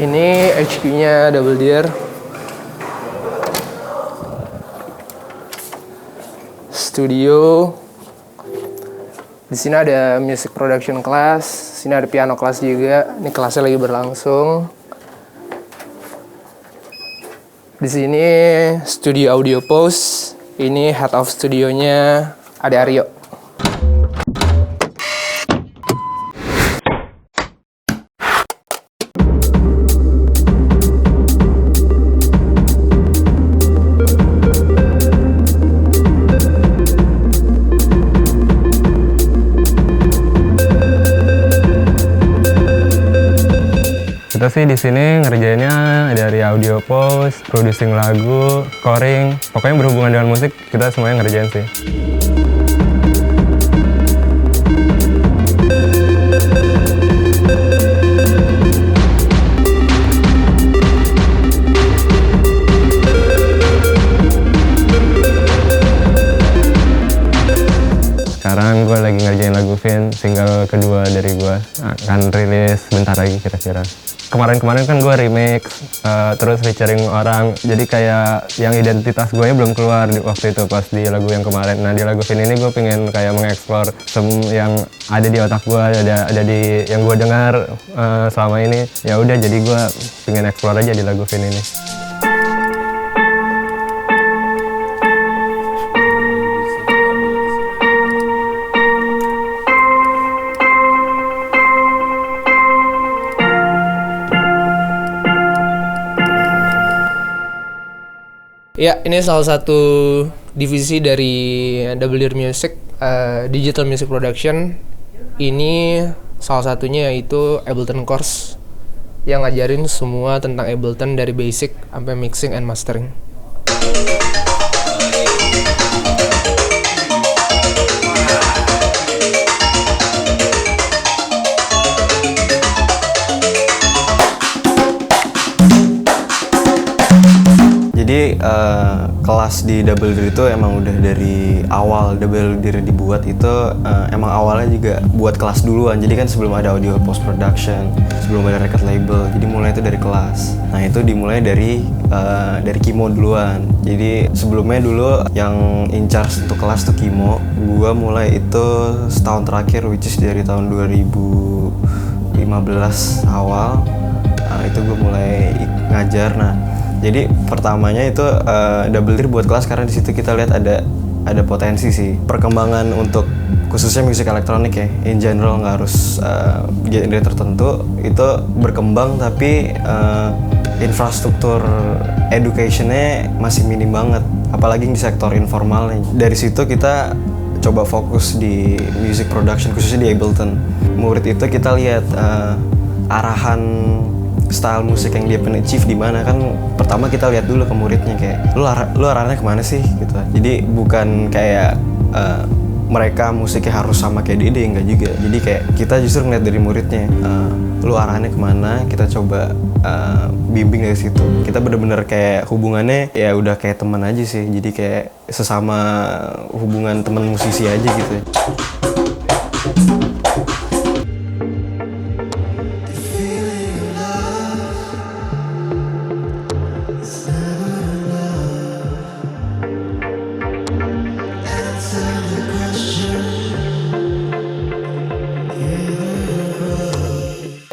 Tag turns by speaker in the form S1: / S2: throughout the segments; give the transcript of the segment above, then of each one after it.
S1: Ini HQ-nya Double Deer. Studio. Di sini ada music production class, sini ada piano class juga. Ini kelasnya lagi berlangsung. Di sini studio audio pose. Ini head of studionya Ade Aryo.
S2: Kita sih di sini ngerjainnya dari audio pose, producing lagu, scoring, pokoknya berhubungan dengan musik kita semuanya ngerjain sih. Sekarang gue lagi ngerjain lagu Vin, single kedua dari gue, akan rilis bentar lagi kira-kira. Kemarin-kemarin kan gue remix, terus featuring orang, jadi kayak yang identitas gue belum keluar waktu itu pas di lagu yang kemarin. Nah di lagu Vin ini gue pengen kayak mengeksplor yang ada di otak gue, ada di yang gue dengar selama ini. Ya udah, jadi gue pengen eksplor aja di lagu Vin ini.
S1: Ya, ini salah satu divisi dari Double Deer Music, Digital Music Production. Ini salah satunya yaitu Ableton Course yang ngajarin semua tentang Ableton dari basic sampai mixing and mastering.
S3: Jadi kelas di Double Deer itu emang udah dari awal Double Deer dibuat itu emang awalnya juga buat kelas duluan. Jadi kan sebelum ada audio post production, sebelum ada record label, jadi mulai itu dari kelas. Nah itu dimulai dari Kimo duluan. Jadi sebelumnya dulu yang in charge untuk kelas tuh Kimo. Gua mulai itu setahun terakhir, which is dari tahun 2015 awal. Itu gue mulai ngajar. Nah jadi pertamanya itu Double Deer buat kelas karena di situ kita lihat ada potensi sih perkembangan untuk khususnya musik elektronik ya, in general nggak harus genre tertentu itu berkembang, tapi infrastruktur educationnya masih minim banget, apalagi di sektor informalnya. Dari situ kita coba fokus di music production khususnya di Ableton. Murid itu kita lihat arahan style musik yang dia pengen achieve di mana. Kan pertama kita lihat dulu ke muridnya, kayak lu arahnya kemana sih gitu. Jadi bukan kayak mereka musiknya harus sama kayak Dede, enggak juga. Jadi kayak kita justru ngeliat dari muridnya, lu arahnya kemana, kita coba bimbing dari situ. Kita bener-bener kayak hubungannya ya udah kayak teman aja sih, jadi kayak sesama hubungan teman musisi aja gitu.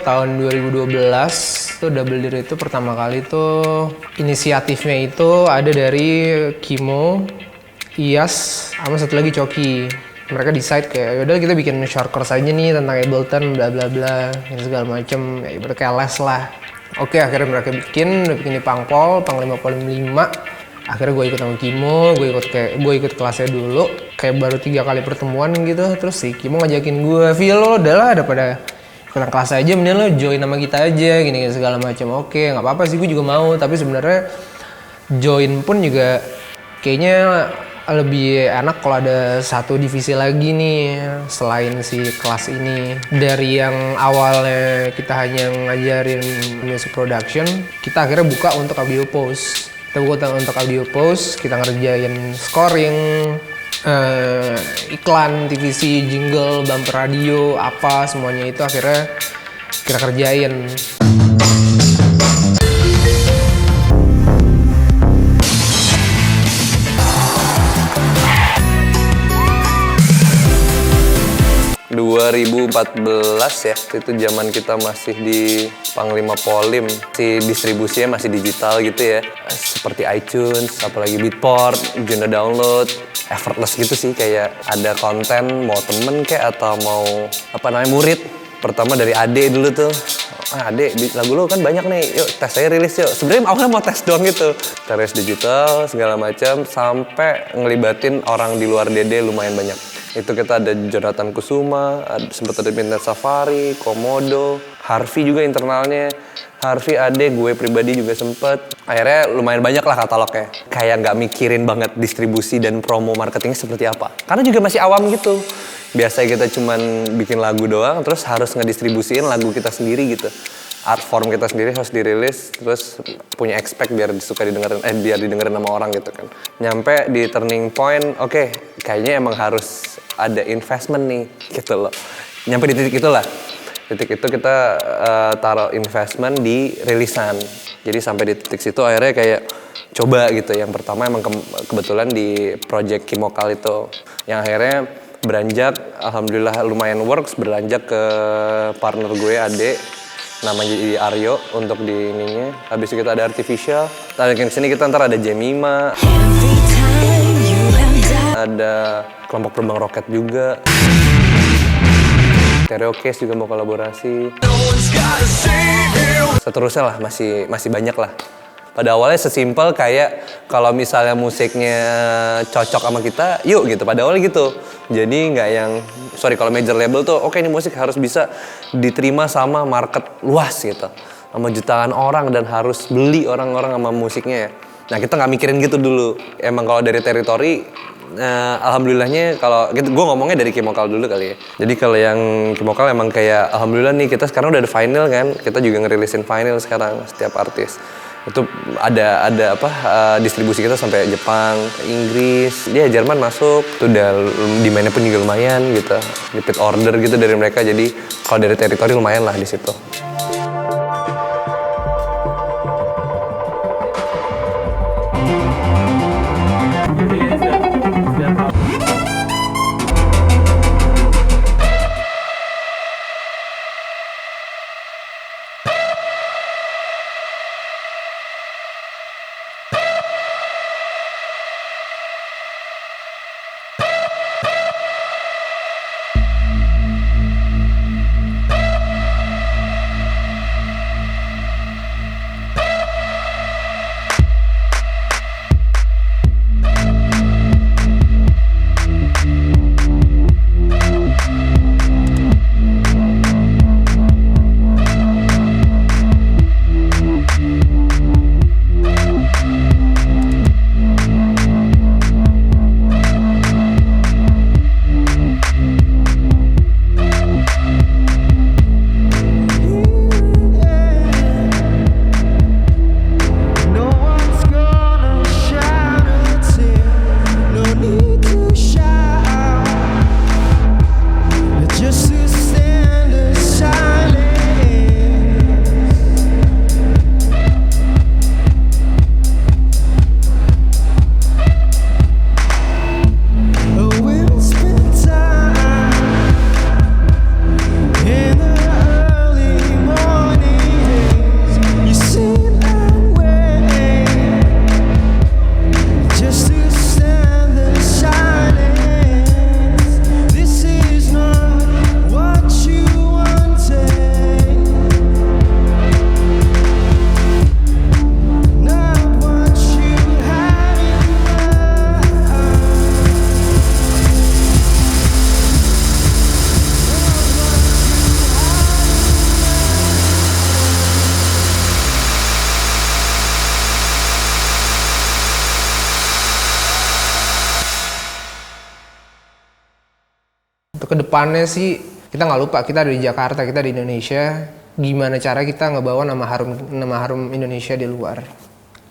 S1: Tahun 2012 tuh Double Deer itu pertama kali tuh inisiatifnya itu ada dari Kimo, Iyas, sama satu lagi Coki. Mereka decide kayak yaudah kita bikin short course aja nih tentang Ableton bla bla bla segala macem, ya ibarat kayak les lah. Oke, akhirnya mereka bikin di Pangpol, Pang 55. Akhirnya gue ikut sama Kimo, gue ikut kelasnya dulu, kayak baru 3 kali pertemuan gitu. Terus si Kimo ngajakin gue, "Vil, lo udah lah daripada ikutan kelas aja, mending lo join sama kita aja gini segala macam." Oke, nggak apa-apa sih, gue juga mau. Tapi sebenarnya join pun juga kayaknya lebih enak kalau ada satu divisi lagi nih selain si kelas ini. Dari yang awalnya kita hanya ngajarin music production, kita akhirnya buka untuk audio post. Untuk audio post, kita ngerjain scoring, iklan, TVC, jingle, bumper radio, apa semuanya itu akhirnya kita kerjain.
S4: ya, itu zaman kita masih di Panglima Polim, si distribusinya masih digital gitu ya, seperti iTunes, apalagi Beatport, Juno Download, effortless gitu sih, kayak ada konten mau temen kayak atau mau murid. Pertama dari Ade dulu tuh, Ade lagu lo kan banyak nih, yuk tes aja rilis yuk. Sebenarnya awalnya mau tes doang gitu, tes digital segala macam sampai ngelibatin orang di luar Dede lumayan banyak. Itu kita ada Jonathan Kusuma, sempat ada Midnight Safari, Komodo, Harvey juga internalnya. Harvey, Ade, gue pribadi juga sempet. Akhirnya lumayan banyak lah katalognya. Kayak nggak mikirin banget distribusi dan promo marketingnya seperti apa. Karena juga masih awam gitu. Biasanya kita cuman bikin lagu doang, terus harus ngedistribusiin lagu kita sendiri gitu. Art form kita sendiri harus dirilis, terus punya expect biar didengerin sama orang gitu kan. Nyampe di turning point, oke, kayaknya emang harus ada investment nih gitu loh. Nyampe di titik itulah. Titik itu kita taruh investment di rilisan. Jadi sampai di titik situ akhirnya kayak coba gitu. Yang pertama emang kebetulan di project Kimokal itu. Yang akhirnya beranjak, alhamdulillah lumayan works, berlanjak ke partner gue Ade, namanya jadi Aryo untuk di ininya. Habis itu kita ada Artificial. Dari sini kita ntar ada Jemima, ada kelompok terbang roket juga. Stereo Case juga mau kolaborasi. Seterusnya lah, masih banyak lah. Pada awalnya sesimpel kayak kalau misalnya musiknya cocok sama kita, yuk gitu. Pada awalnya gitu. Jadi nggak yang, kalau major label tuh, oke, ini musik harus bisa diterima sama market luas gitu. Sama jutaan orang dan harus beli orang-orang sama musiknya ya. Nah kita nggak mikirin gitu dulu. Emang kalau dari teritori, alhamdulillahnya kalau gue ngomongnya dari Kimokal dulu kali ya. Jadi kalau yang Kimokal emang kayak alhamdulillah nih kita sekarang udah ada vinyl kan. Kita juga ngerilisin vinyl sekarang setiap artis. Itu ada distribusi kita sampai Jepang, Inggris, Jerman masuk. Itu udah demand-nya pun juga lumayan gitu. Repeat order gitu dari mereka. Jadi kalau dari teritori lumayan lah di situ.
S1: Untuk kedepannya sih kita nggak lupa, kita ada di Jakarta, kita di Indonesia. Gimana cara kita ngebawa nama harum Indonesia di luar?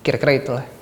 S1: Kira-kira itulah.